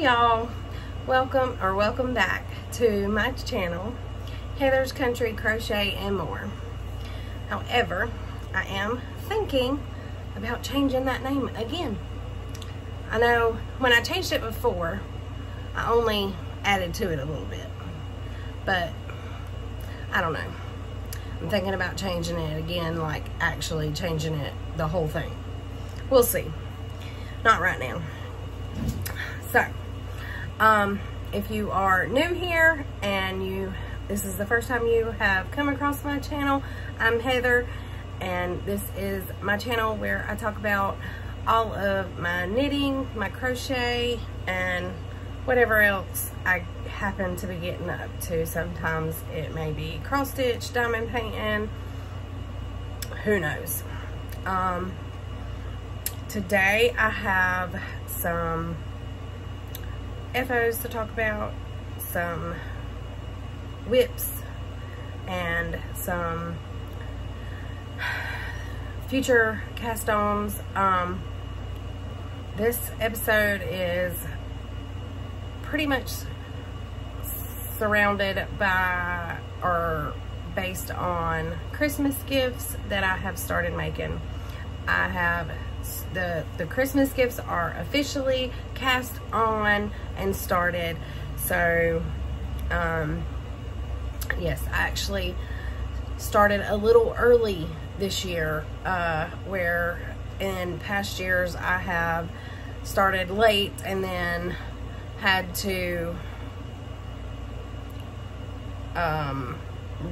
Hey y'all, welcome back to my channel, Heather's Country Crochet and More. However, I am thinking about changing that name again. I know when I changed it before, I only added to it a little bit, but I don't know. I'm thinking about changing it again, like actually changing it, the whole thing. We'll see. Not right now. So, if you are new here and this is the first time you have come across my channel, I'm Heather, and this is my channel where I talk about all of my knitting, my crochet, and whatever else I happen to be getting up to. Sometimes it may be cross stitch, diamond painting, who knows. Today I have some FOs to talk about, some whips, and some future cast-ons. This episode is pretty much surrounded by or based on Christmas gifts that I have started making. I have the Christmas gifts are officially cast on and started. So yes, I actually started a little early this year, where in past years I have started late and then had to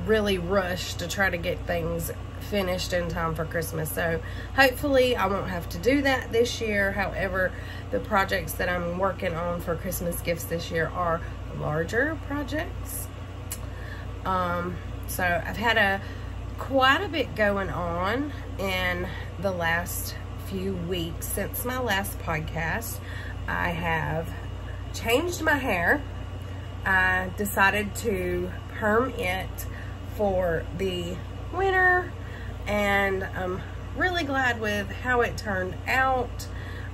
really rush to try to get things finished in time for Christmas. So hopefully I won't have to do that this year. However, the projects that I'm working on for Christmas gifts this year are larger projects. So I've had quite a bit going on in the last few weeks since my last podcast. I have changed my hair. I decided to perm it for the winter, and I'm really glad with how it turned out.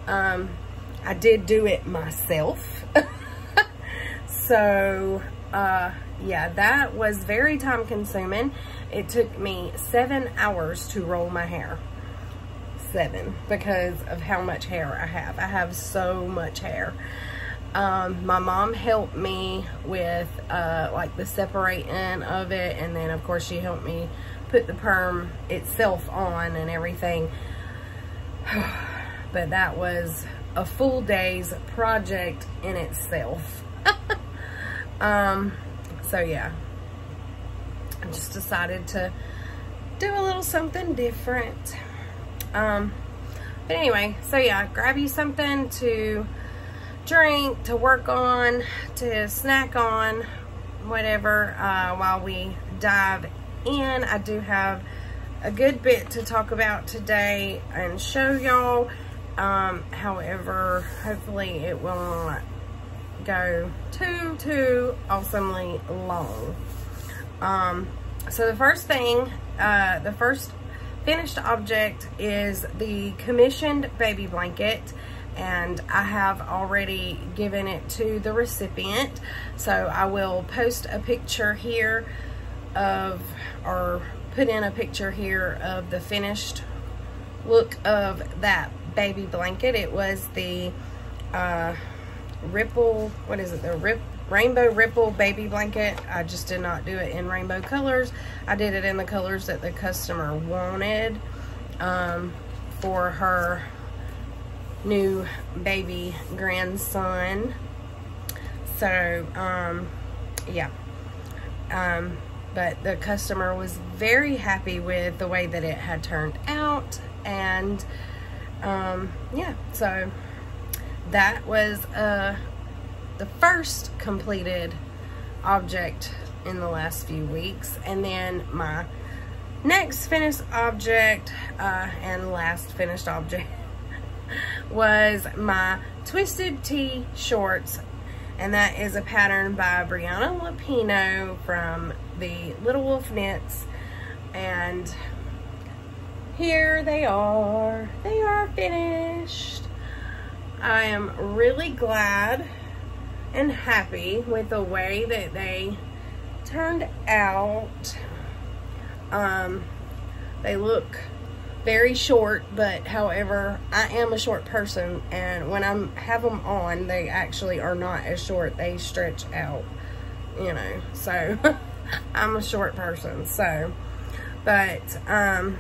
I did do it myself. So yeah, that was very time consuming. It took me 7 hours to roll my hair. 7, because of how much hair I have. I have so much hair. My mom helped me with like the separating of it, and then of course she helped me put the perm itself on and everything. But that was a full day's project in itself. So yeah, I just decided to do a little something different. But anyway, so yeah, grab you something to drink, to work on, to snack on, whatever, while we dive in. I do have a good bit to talk about today and show y'all. However, hopefully it will not go too awesomely long. So the first thing, the first finished object is the commissioned baby blanket, and I have already given it to the recipient. So I will post a picture here of, or put in a picture here of the finished look of that baby blanket. It was the ripple, what is it, the rainbow ripple baby blanket. I just did not do it in rainbow colors. I did it in the colors that the customer wanted for her new baby grandson. So yeah, but the customer was very happy with the way that it had turned out, and yeah, so that was the first completed object in the last few weeks. And then my next finished object and last finished object was my Twisted Tea shorts, and that is a pattern by Brianna Lapino from the Little Wolf Knits. And here they are finished. I am really glad and happy with the way that they turned out. They look very short, but however, I am a short person, and when I have them on, they actually are not as short. They stretch out, you know, so I'm a short person. So, but,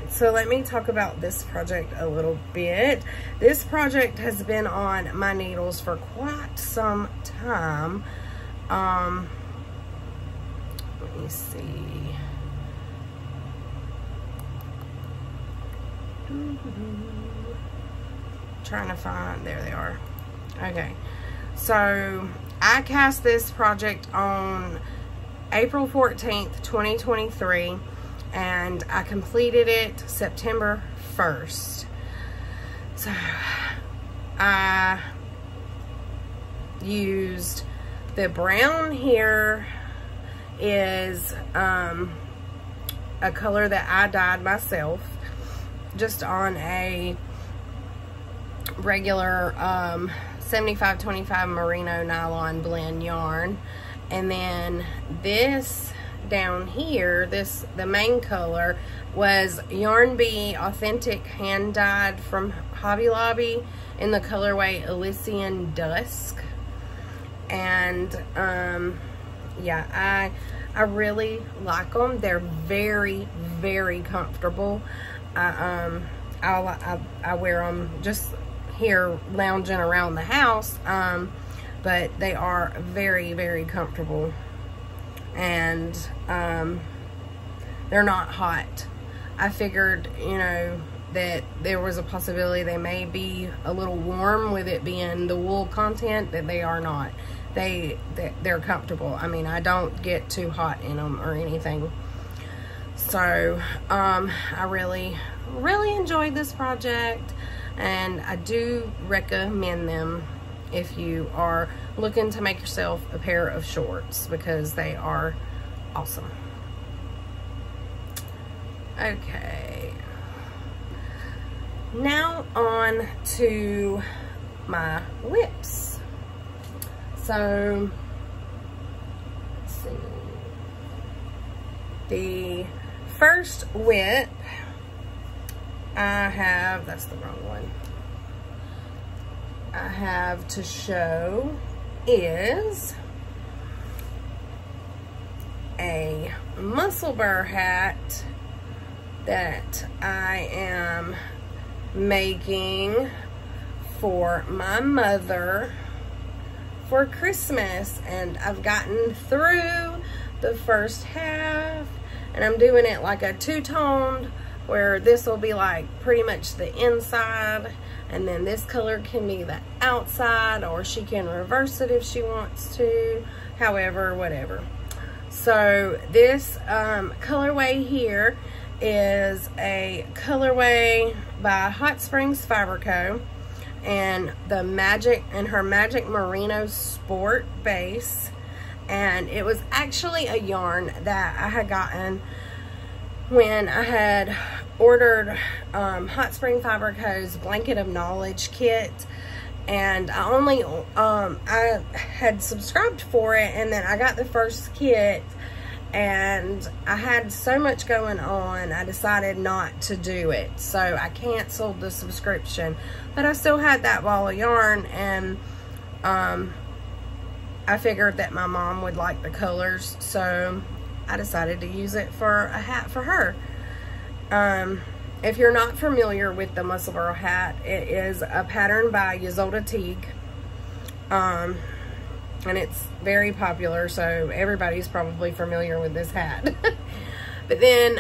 so let me talk about this project a little bit. This project has been on my needles for quite some time. Let me see. Trying to find, there they are. Okay, so I cast this project on April 14th, 2023, and I completed it September 1st. So I used the brown here is a color that I dyed myself, just on a regular 75-25 merino nylon blend yarn. And then this down here, the main color was Yarn Bee Authentic hand dyed from Hobby Lobby in the colorway Elysian Dusk. And yeah, I really like them. They're very, very comfortable. I wear them just here lounging around the house, but they are very, very comfortable, and they're not hot. I figured, you know, that there was a possibility they may be a little warm with it being the wool content, that they are not. They're comfortable. I mean, I don't get too hot in them or anything. So I really enjoyed this project, and I do recommend them if you are looking to make yourself a pair of shorts, because they are awesome. Okay, now on to my whips. So let's see. The first whip I have, that's the wrong one, I have to show is a muscle burr hat that I am making for my mother for Christmas. And I've gotten through the first half, and I'm doing it like a two-toned, where this will be like pretty much the inside, and then this color can be the outside, or she can reverse it if she wants to, however, whatever. So this colorway here is a colorway by Hot Springs Fiber Co. and her Magic Merino Sport base. And it was actually a yarn that I had gotten when I had ordered Hot Spring Fiber Co.'s Blanket of Knowledge kit. And I had subscribed for it, and then I got the first kit, and I had so much going on, I decided not to do it. So I canceled the subscription, but I still had that ball of yarn, and I figured that my mom would like the colors, so I decided to use it for a hat for her. If you're not familiar with the Muscle Burr hat, it is a pattern by Ysolda Teague. And it's very popular, so everybody's probably familiar with this hat. But then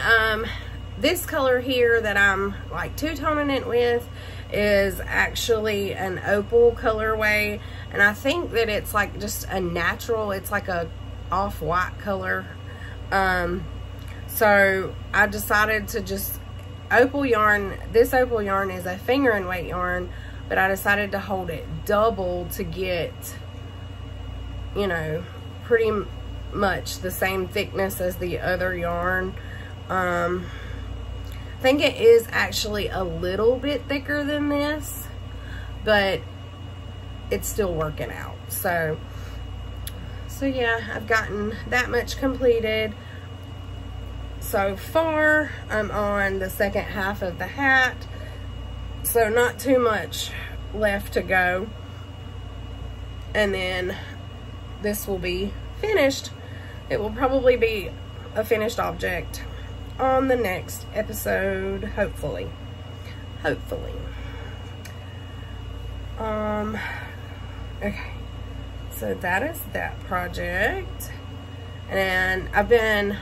this color here that I'm like two-toning it with is actually an opal colorway, and I think that it's like just a natural, it's like a off-white color. So I decided to just opal yarn. This opal yarn is a finger and weight yarn, but I decided to hold it double to get, you know, pretty much the same thickness as the other yarn. I think it is actually a little bit thicker than this, but it's still working out. So So yeah, I've gotten that much completed. So far, I'm on the second half of the hat, so not too much left to go. And then this will be finished. It will probably be a finished object on the next episode, hopefully. Hopefully. Okay. So that is that project. And I've been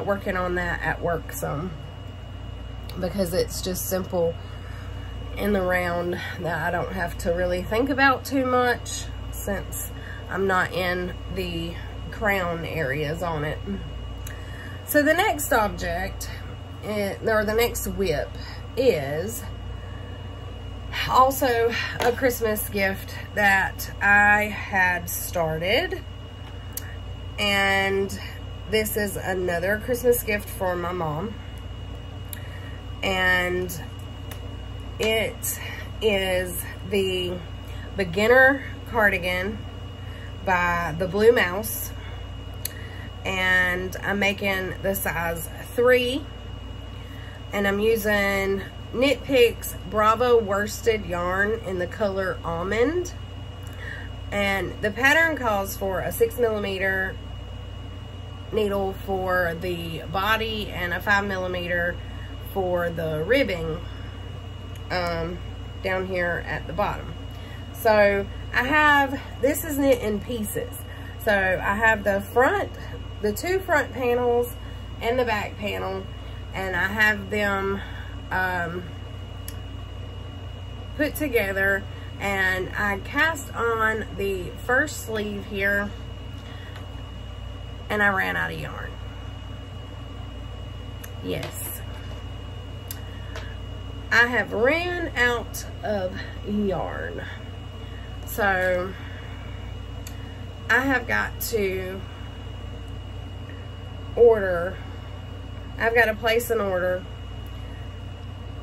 working on that at work some, because it's just simple in the round that I don't have to really think about too much, since I'm not in the crown areas on it. So the next object, or the next whip, is also a Christmas gift that I had started. And this is another Christmas gift for my mom. And it is the beginner cardigan by the Blue Mouse. And I'm making the size 3. And I'm using Knit Picks Bravo worsted yarn in the color Almond. And the pattern calls for a 6mm needle for the body and a 5mm for the ribbing down here at the bottom. So I have, this is knit in pieces. So I have the two front panels and the back panel, and I have them put together, and I cast on the first sleeve here, and I ran out of yarn. Yes, I have ran out of yarn. So I have got to I've got to place an order.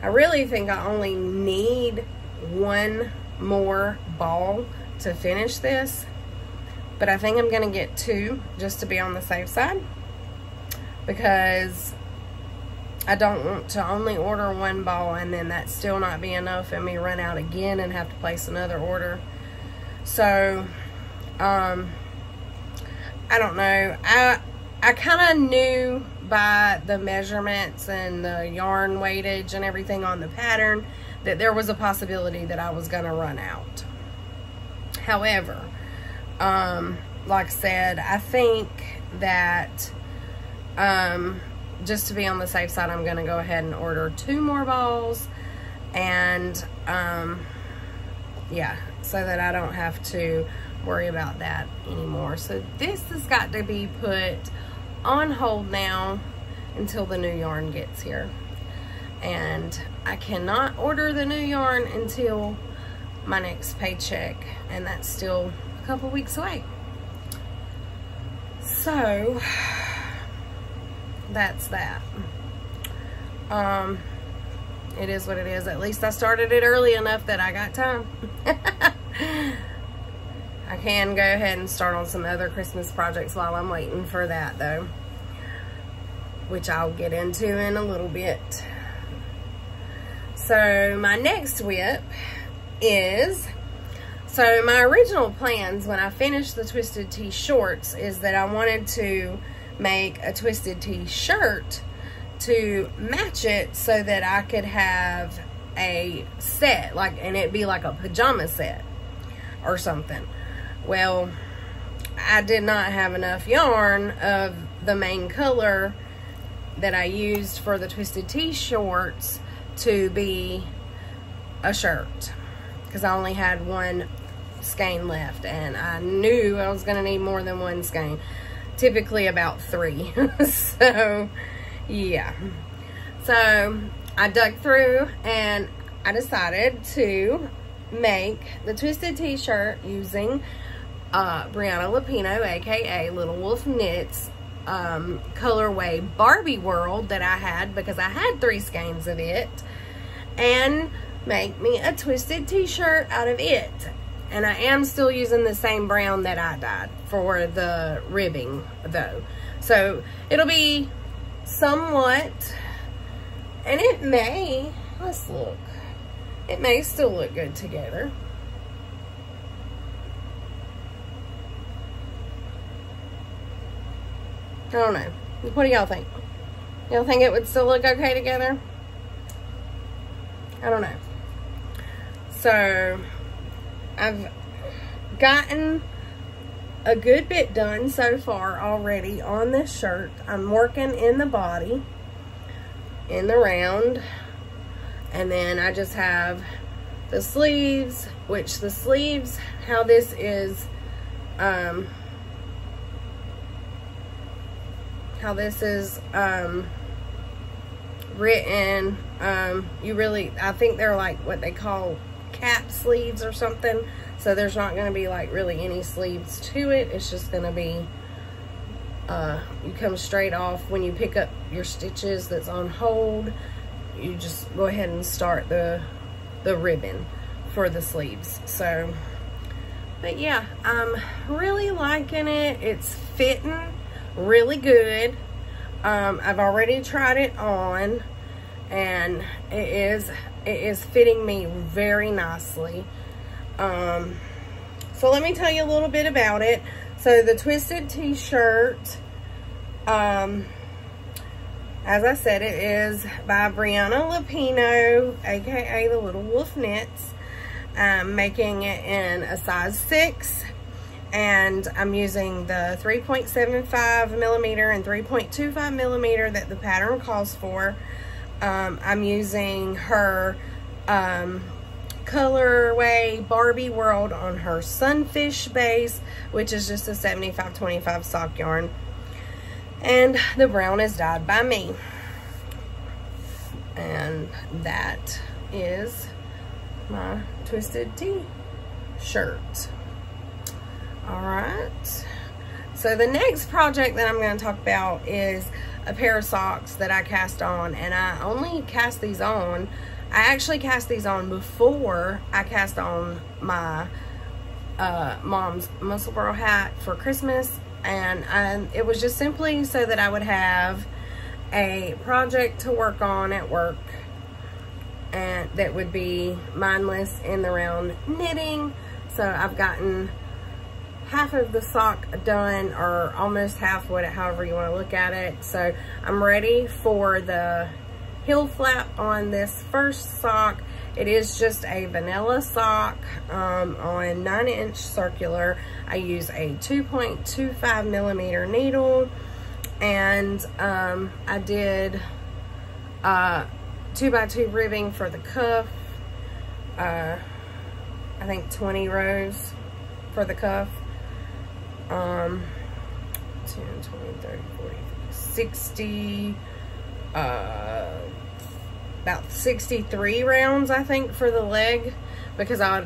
I really think I only need one more ball to finish this, but I think I'm gonna get 2 just to be on the safe side, because I don't want to only order 1 ball and then that still not be enough and me run out again and have to place another order. So I don't know, I kind of knew by the measurements and the yarn weightage and everything on the pattern that there was a possibility that I was gonna run out. However, like I said, I think that just to be on the safe side, I'm gonna go ahead and order 2 more balls, and yeah, so that I don't have to worry about that anymore. So this has got to be put on hold now until the new yarn gets here, and I cannot order the new yarn until my next paycheck, and that's still a couple weeks away. So that's that. It is what it is. At least I started it early enough that I got time. I can go ahead and start on some other Christmas projects while I'm waiting for that, though, which I'll get into in a little bit. So my next whip is, so my original plans when I finished the Twisted Tea shorts is that I wanted to make a Twisted Tea shirt to match it so that I could have a set, like, and it'd be like a pajama set or something. Well, I did not have enough yarn of the main color that I used for the Twisted Tea shorts to be a shirt, because I only had 1 skein left, and I knew I was going to need more than 1 skein, typically about 3. So yeah, so I dug through and I decided to make the Twisted Tea shirt using Brianna Lupino, aka Little Wolf Knits, colorway Barbie World that I had, because I had 3 skeins of it, and make me a Twisted Tea shirt out of it. And I am still using the same brown that I dyed for the ribbing though. So it'll be somewhat, and it may, let's look, it may still look good together. I don't know. What do y'all think? Y'all think it would still look okay together? I don't know. So I've gotten a good bit done so far already on this shirt. I'm working in the body, in the round, and then I just have the sleeves, which the sleeves, how this is written, I think they're like what they call cap sleeves or something. So there's not going to be like really any sleeves to it. It's just going to be, you come straight off when you pick up your stitches that's on hold. You just go ahead and start the ribbon for the sleeves. So, but yeah, I'm really liking it. It's fitting really good. I've already tried it on, and it is fitting me very nicely. So let me tell you a little bit about it. So the twisted t-shirt, as I said, it is by Brianna Lapino, aka the Little Wolf Knits. I'm making it in a size 6, and I'm using the 3.75 millimeter and 3.25 millimeter that the pattern calls for. I'm using her colorway Barbie World on her Sunfish base, which is just a 75-25 sock yarn, and the brown is dyed by me. And that is my twisted t-shirt. All right, so the next project that I'm going to talk about is a pair of socks that I cast on, and I only cast these on, I actually cast these on before I cast on my mom's Musselboro hat for Christmas, and it was just simply so that I would have a project to work on at work, and that would be mindless in the round knitting. So I've gotten half of the sock done, or almost half, however you want to look at it. So I'm ready for the heel flap on this first sock. It is just a vanilla sock on 9-inch circular. I use a 2.25 millimeter needle, and I did 2x2 ribbing for the cuff. I think 20 rows for the cuff. 10, 20, 30, 40, 60, about 63 rounds, I think, for the leg, because I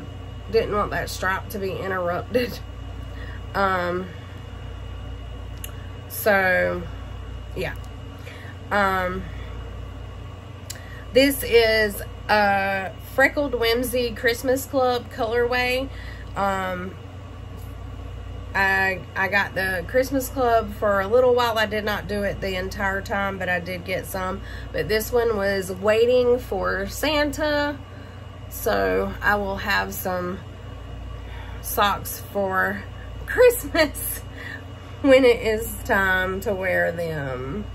didn't want that strap to be interrupted. So yeah, this is a Freckled Whimsy Christmas Club colorway. I got the Christmas Club for a little while. I did not do it the entire time, but I did get some. But this one was waiting for Santa, so I will have some socks for Christmas when it is time to wear them.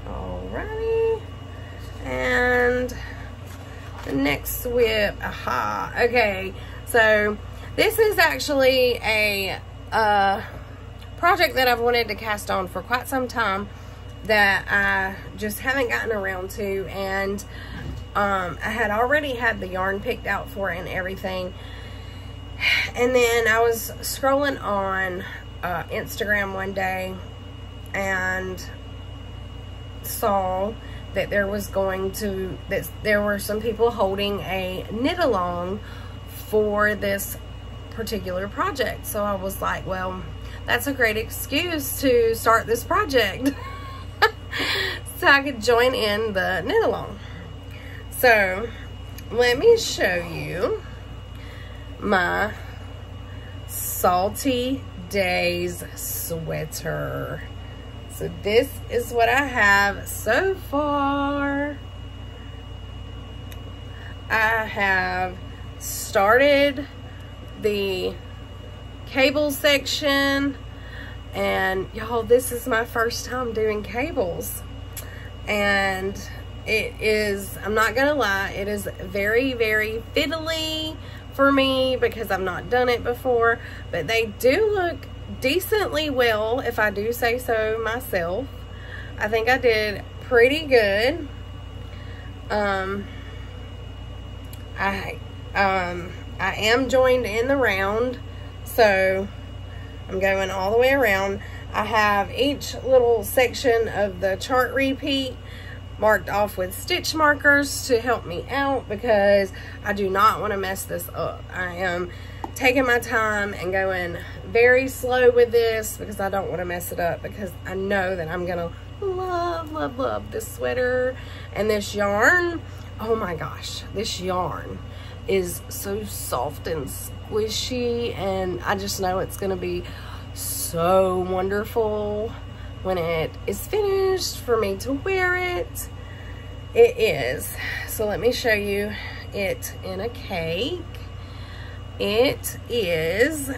Alrighty, and the next whip, okay, so this is actually a project that I've wanted to cast on for quite some time that I just haven't gotten around to, and I had already had the yarn picked out for it and everything, and then I was scrolling on Instagram one day and saw that there were some people holding a knit along for this particular project. So I was like, well, that's a great excuse to start this project. So I could join in the knit along. So let me show you my Salty Days sweater. So this is what I have so far. I have started the cable section, and y'all, this is my first time doing cables, and it is, I'm not gonna lie, it is very, very fiddly for me because I've not done it before, but they do look decently well, if I do say so myself. I think I did pretty good. I am joined in the round, so I'm going all the way around. I have each little section of the chart repeat marked off with stitch markers to help me out because I do not want to mess this up. I am taking my time and going very slow with this because I don't want to mess it up, because I know that I'm gonna love this sweater and this yarn. Oh my gosh, this yarn is so soft and squishy, and I just know it's gonna be so wonderful when it is finished for me to wear it. It is. So let me show you it in a cake. It is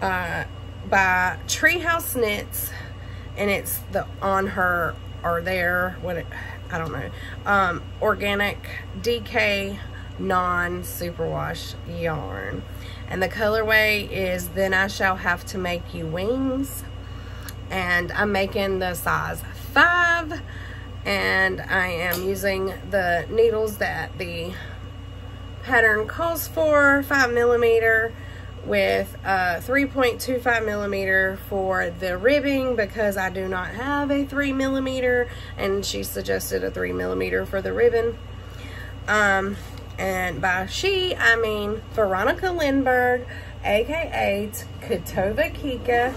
by Treehouse Knits, and it's the on her or their, what it, I don't know, organic DK non-superwash yarn, and the colorway is Then I Shall Have to Make You Wings, and I'm making the size 5, and I am using the needles that the pattern calls for, 5mm, with 3.25 millimeter for the ribbing because I do not have a 3mm, and she suggested a 3mm for the ribbon. And by she, I mean Veronica Lindbergh, aka Katova Kika,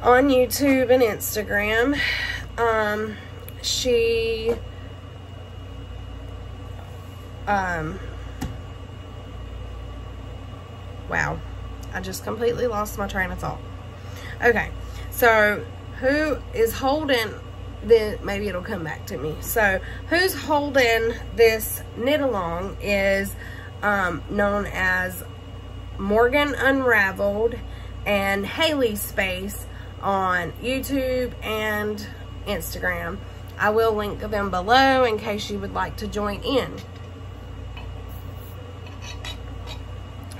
on YouTube and Instagram. Wow, I just completely lost my train of thought. Okay, so who is holding the, maybe it'll come back to me. So who's holding this knit along is known as Morgan Unraveled and Haley Space on YouTube and Instagram. I will link them below in case you would like to join in.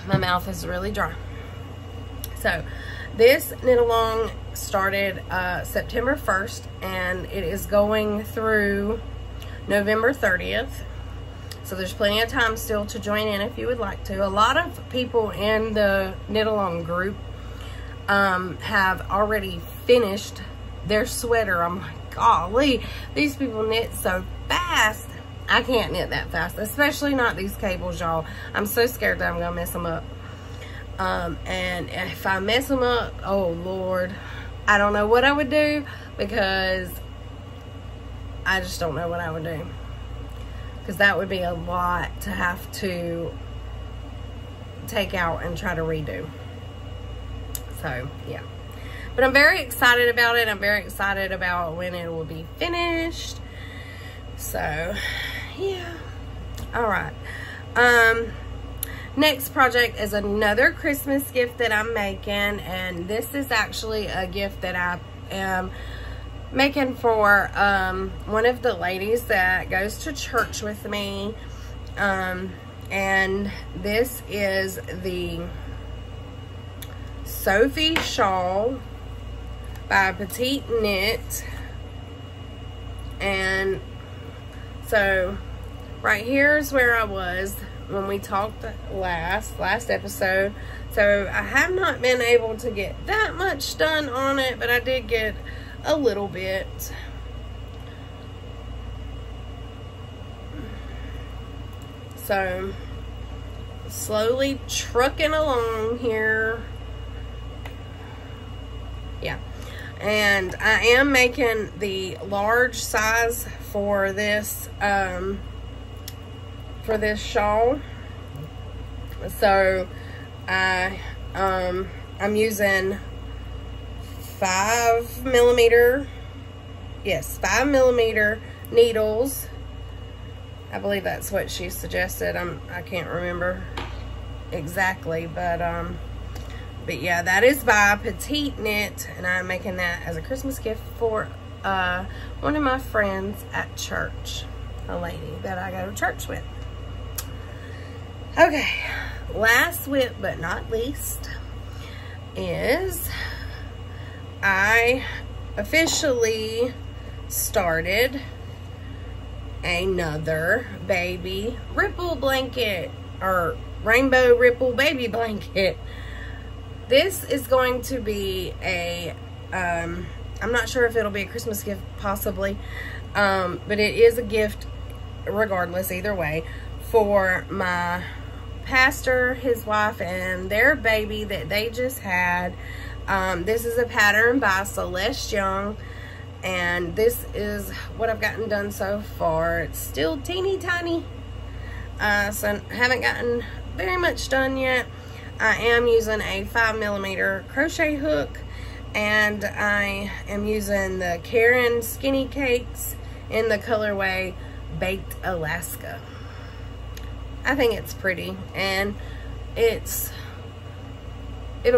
My mouth is really dry. So this knit along started September 1st, and it is going through November 30th. So there's plenty of time still to join in if you would like to. A lot of people in the knit along group have already finished their sweater. I'm like, golly, these people knit so fast. I can't knit that fast, especially not these cables, y'all. I'm so scared that I'm gonna mess them up. And if I mess them up, oh Lord, I don't know what I would do, because I just don't know what I would do, because that would be a lot to have to take out and try to redo. So yeah, but I'm very excited about it. I'm very excited about when it will be finished. So yeah, all right. Next project is another Christmas gift that I'm making, and this is actually a gift that I am making for one of the ladies that goes to church with me, and this is the Sophie shawl by Petite Knit. And so right here is where I was when we talked last episode. So I have not been able to get that much done on it, but I did get a little bit. So slowly trucking along here. Yeah, and I am making the large size for this for this shawl. So I'm using 5mm, yes, 5mm needles. I believe that's what she suggested. I can't remember exactly, but yeah, that is by Petite Knit, and I'm making that as a Christmas gift for one of my friends at church, a lady that I go to church with. Okay, last but not least is I officially started another baby ripple blanket, or rainbow ripple baby blanket. This is going to be a I'm not sure if it'll be a Christmas gift, possibly, but it is a gift regardless, either way, for my pastor, his wife, and their baby that they just had. This is a pattern by Celeste Young, and this is what I've gotten done so far. It's still teeny tiny, so I haven't gotten very much done yet. I am using a 5mm crochet hook, and I am using the Karen Skinny Cakes in the colorway Baked Alaska. I think it's pretty, and it'll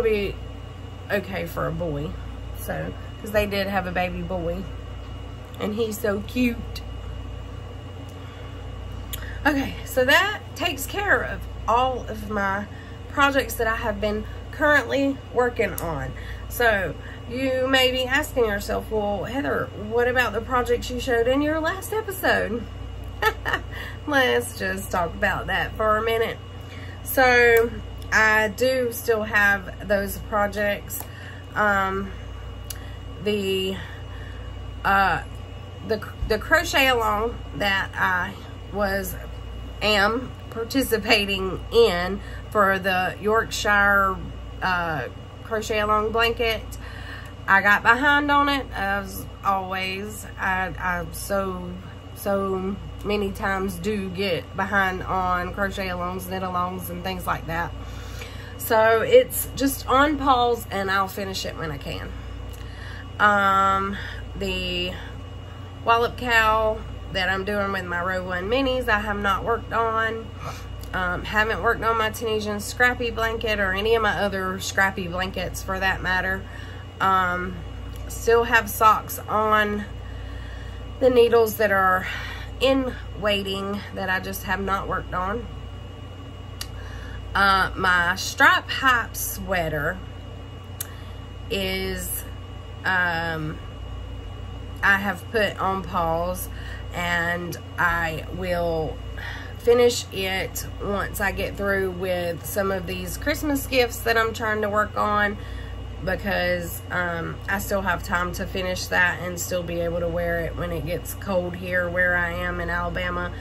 be okay for a boy, so, because they did have a baby boy, and he's so cute. Okay, so that takes care of all of my projects that I have been currently working on. So you may be asking yourself, well, Heather, what about the projects you showed in your last episode? Let's just talk about that for a minute. So I do still have those projects. The crochet along that I am participating in for the Yorkshire crochet along blanket, I got behind on it, as always. I so many times do get behind on crochet alongs, knit alongs, and things like that. So it's just on pause, and I'll finish it when I can. The wallop cow that I'm doing with my row 1 minis, I have not worked on. Haven't worked on my Tunisian scrappy blanket, or any of my other scrappy blankets for that matter. Still have socks on the needles that are in waiting that I just have not worked on. My stripe hype sweater is I have put on pause, and I will finish it once I get through with some of these Christmas gifts that I'm trying to work on, because I still have time to finish that and still be able to wear it when it gets cold here where I am in Alabama,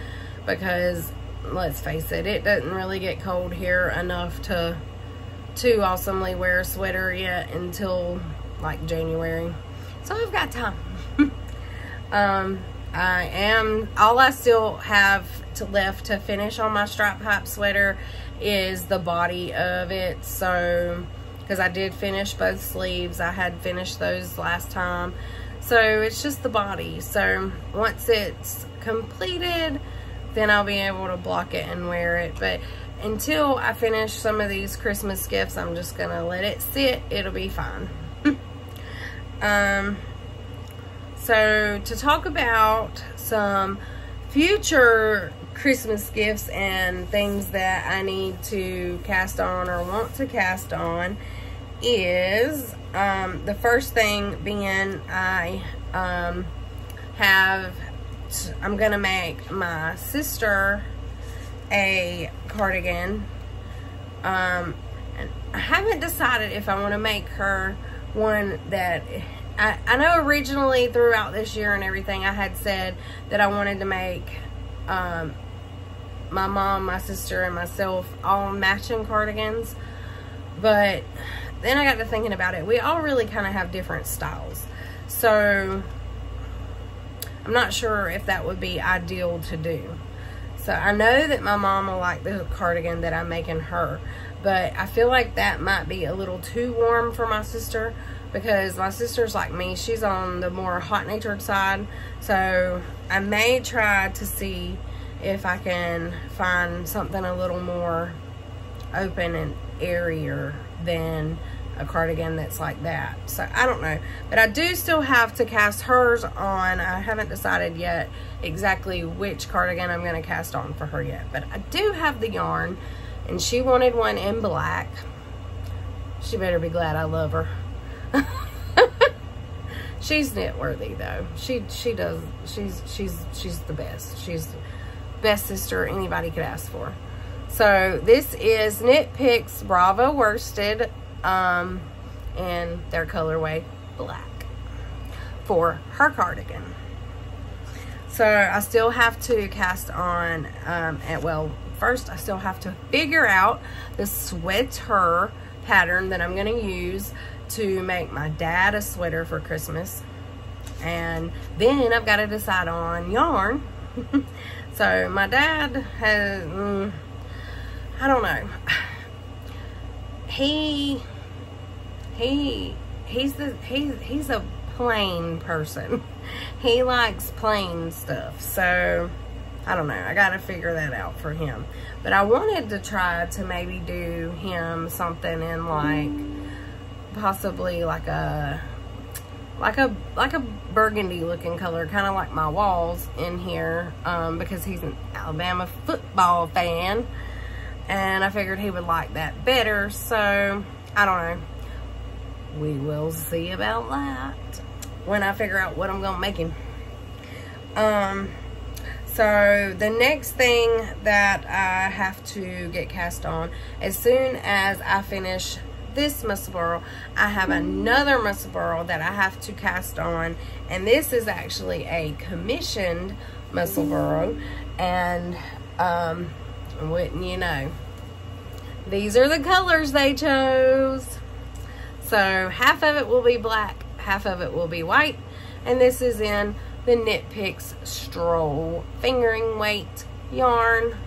because let's face it, it doesn't really get cold here enough to awesomely wear a sweater yet until like January. So I've got time. All I still have left to finish on my stripe hype sweater is the body of it. So, because I did finish both sleeves, I had finished those last time. So it's just the body. So once it's completed, then I'll be able to block it and wear it. But until I finish some of these Christmas gifts, I'm just gonna let it sit. It'll be fine. So to talk about some future Christmas gifts and things that I need to cast on or want to cast on is the first thing being I'm gonna make my sister a cardigan, and I haven't decided if I want to make her one that I know originally throughout this year and everything I had said that I wanted to make my mom, my sister, and myself all matching cardigans, but then I got to thinking about it. We all really kind of have different styles, so I'm not sure if that would be ideal to do. So I know that my mom will like the cardigan that I'm making her, but I feel like that might be a little too warm for my sister, because my sister's like me. She's on the more hot-natured side. So I may try to see if I can find something a little more open and airier than a cardigan that's like that. So I don't know, but I do still have to cast hers on. I haven't decided yet exactly which cardigan I'm going to cast on for her yet, but I do have the yarn, and she wanted one in black. She better be glad I love her. She's knit worthy though. She's the best. She's the best sister anybody could ask for. So this is Knit Picks Bravo Worsted in their colorway black for her cardigan. So I still have to cast on, well, first I still have to figure out the sweater pattern that I'm going to use to make my dad a sweater for Christmas. And then I've got to decide on yarn. So my dad has, I don't know. He's a plain person. He likes plain stuff. So I don't know. I got to figure that out for him. But I wanted to try to maybe do him something in like possibly like a burgundy looking color, kind of like my walls in here, because he's an Alabama football fan, and I figured he would like that better. So I don't know, we will see about that when I figure out what I'm gonna make him. So the next thing that I have to get cast on, as soon as I finish this muscle burl, I have another muscle burl that I have to cast on, and this is actually a commissioned muscle burl. And wouldn't you know, these are the colors they chose. So half of it will be black, half of it will be white, and this is in the Knit Picks Stroll fingering weight yarn.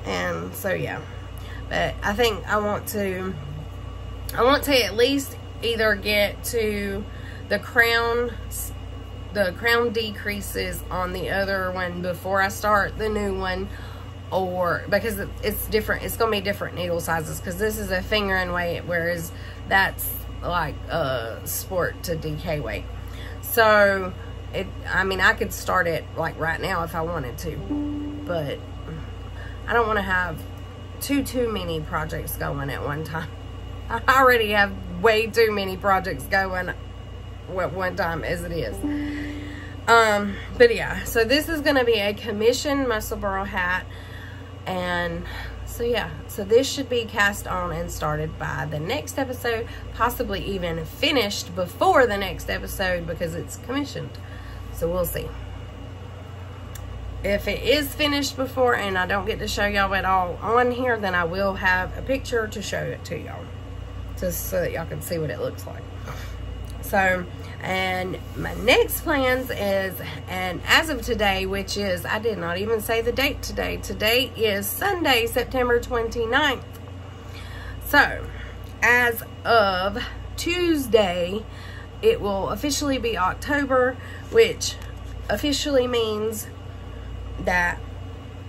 And so yeah, but I think I want to at least either get to the crown decreases on the other one before I start the new one, or because it's different, it's gonna be different needle sizes, because this is a fingering weight, whereas that's like a sport to DK weight. So I mean, I could start it like right now if I wanted to, but I don't want to have too many projects going at one time. I already have way too many projects going at one time as it is. But yeah, so this is going to be a commissioned muscle burl hat, and so yeah, so this should be cast on and started by the next episode, possibly even finished before the next episode, because it's commissioned. So we'll see. If it is finished before and I don't get to show y'all it all on here, then I will have a picture to show it to y'all, just so that y'all can see what it looks like. So, and my next plans is, and as of today, which is, I did not even say the date today. Today is Sunday, September 29th. So, as of Tuesday, it will officially be October, which officially means that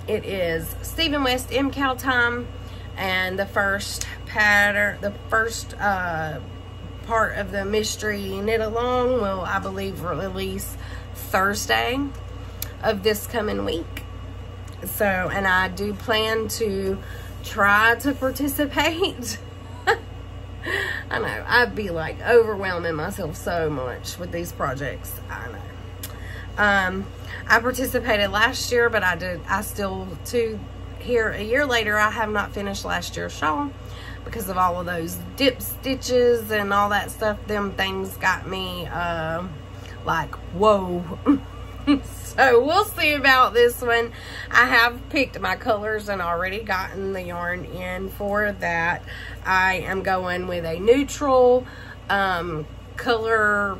it is Stephen West MCAL time, and the first pattern, the first part of the mystery knit along will, I believe, release Thursday of this coming week. So, and I do plan to try to participate. I know, I'd be like overwhelming myself so much with these projects. I know. I participated last year, but I still, here a year later, I have not finished last year's shawl because of all of those dip stitches and all that stuff. Them things got me like, whoa. So we'll see about this one. I have picked my colors and already gotten the yarn in for that. I am going with a neutral color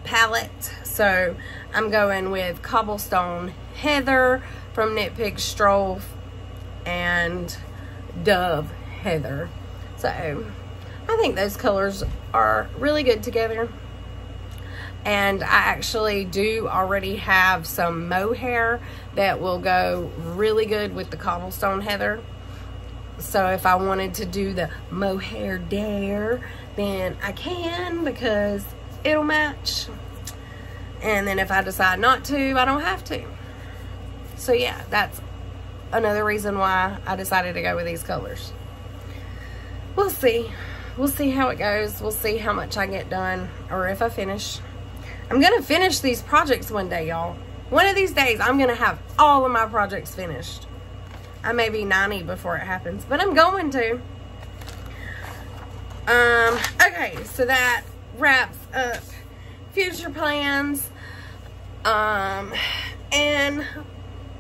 palette. So I'm going with Cobblestone Heather from Knit Pig Stroll and Dove Heather. So I think those colors are really good together. And I actually do already have some mohair that will go really good with the Cobblestone Heather. So if I wanted to do the mohair dare, then I can, because it'll match. And then if I decide not to, I don't have to. So yeah, that's another reason why I decided to go with these colors. We'll see. We'll see how it goes. We'll see how much I get done, or if I finish. I'm going to finish these projects one day, y'all. One of these days, I'm going to have all of my projects finished. I may be 90 before it happens, but I'm going to. Okay, so that wraps up future plans. And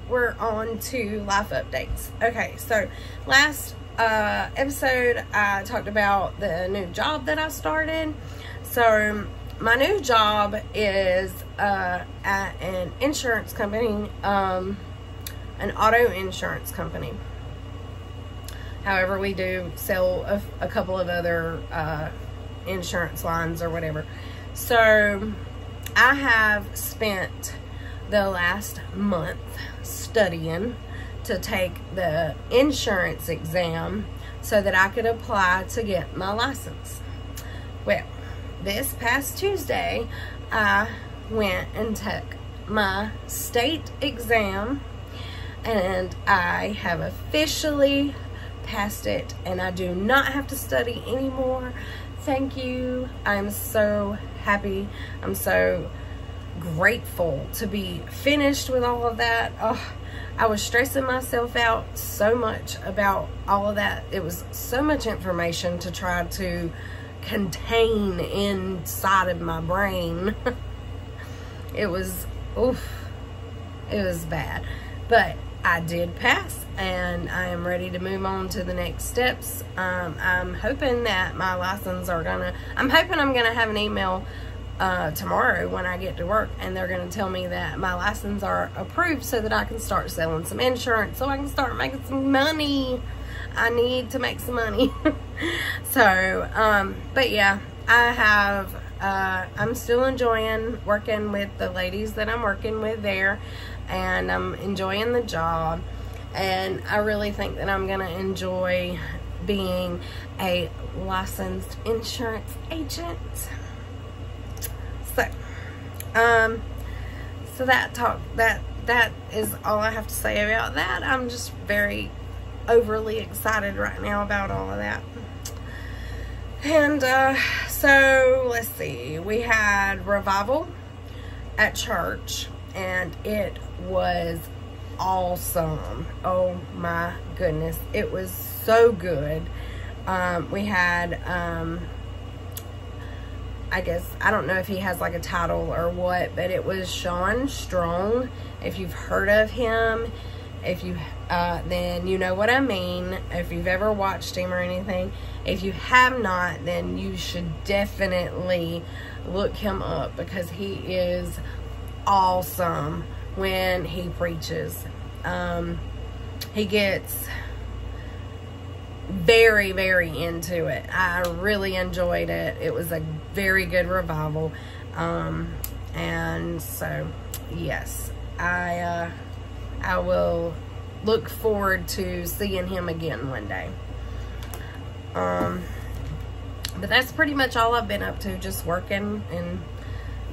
we're on to life updates. Okay, so last episode, I talked about the new job that I started. So my new job is at an insurance company, an auto insurance company. However, we do sell a couple of other insurance lines or whatever. So I have spent the last month studying to take the insurance exam so that I could apply to get my license. Well, this past Tuesday, I went and took my state exam, and I have officially passed it, and I do not have to study anymore. Thank you. I'm so happy. I'm so grateful to be finished with all of that. Oh, I was stressing myself out so much about all of that. It was so much information to try to contain inside of my brain. It was, oof, it was bad. But I did pass, and I am ready to move on to the next steps. I'm hoping that my license are gonna, I'm hoping I'm gonna have an email tomorrow when I get to work, and they're gonna tell me that my license are approved so that I can start selling some insurance, so I can start making some money. I need to make some money. So, but yeah, I have, I'm still enjoying working with the ladies that I'm working with there, and I'm enjoying the job, and I really think that I'm gonna enjoy being a licensed insurance agent. So that is all I have to say about that. I'm just very overly excited right now about all of that. And so let's see, we had revival at church, and it was awesome. Oh my goodness, it was so good. We had I guess, I don't know if he has like a title or what, but it was Sean Strong. If you've heard of him, if you then you know what I mean, if you've ever watched him or anything. If you have not, then you should definitely look him up, because he is awesome when he preaches. He gets very, very into it. I really enjoyed it. It was a very good revival. And so yes, I will look forward to seeing him again one day. But that's pretty much all I've been up to, just working. And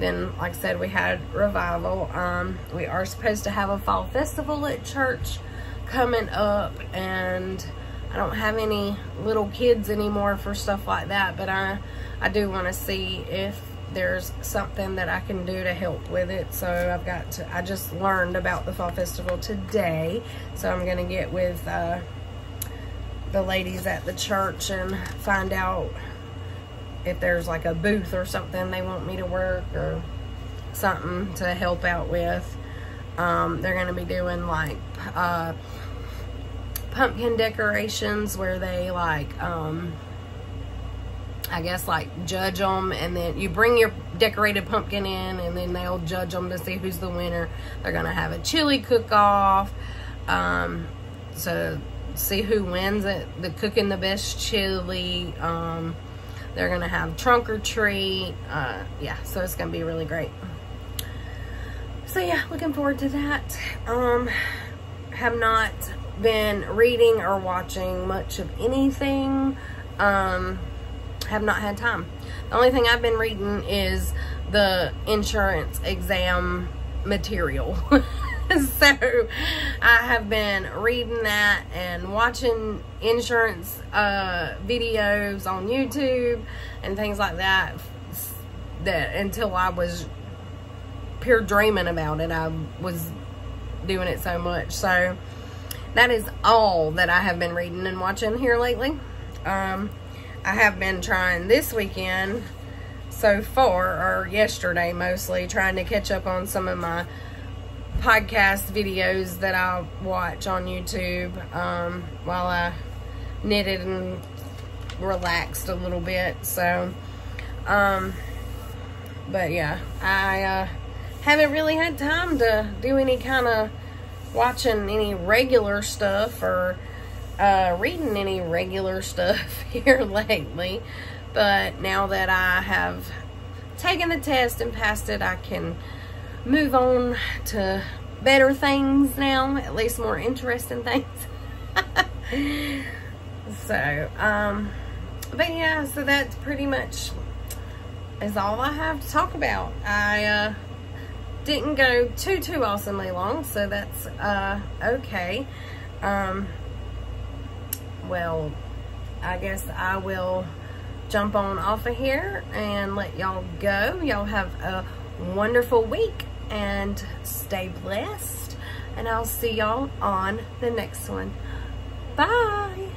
then, like I said, we had revival. We are supposed to have a fall festival at church coming up, and I don't have any little kids anymore for stuff like that, but I do want to see if there's something that I can do to help with it. So I just learned about the fall festival today, so I'm going to get with the ladies at the church and find out if there's like a booth or something they want me to work, or something to help out with. They're going to be doing like pumpkin decorations, where they like I I guess, like, judge them, and then you bring your decorated pumpkin in, and then they'll judge them to see who's the winner. They're going to have a chili cook-off, so see who wins it, the cooking the best chili. They're going to have trunk or treat. Yeah, so it's going to be really great. So, yeah, looking forward to that. Have not been reading or watching much of anything. Have not had time. The only thing I've been reading is the insurance exam material. So I have been reading that and watching insurance videos on YouTube and things like that, that until I was pure dreaming about it. I was doing it so much. So that is all that I have been reading and watching here lately. I have been trying this weekend so far, or yesterday mostly, trying to catch up on some of my podcast videos that I watch on YouTube while I knitted and relaxed a little bit. So, but yeah, I haven't really had time to do any kind of watching any regular stuff or reading any regular stuff here lately. But now that I have taken the test and passed it, I can move on to better things now, at least more interesting things. So, but yeah, so that's pretty much is all I have to talk about. I didn't go too awesomely long, so that's okay. Well, I guess I will jump on off of here and let y'all go. Y'all have a wonderful week and stay blessed, and I'll see y'all on the next one. Bye.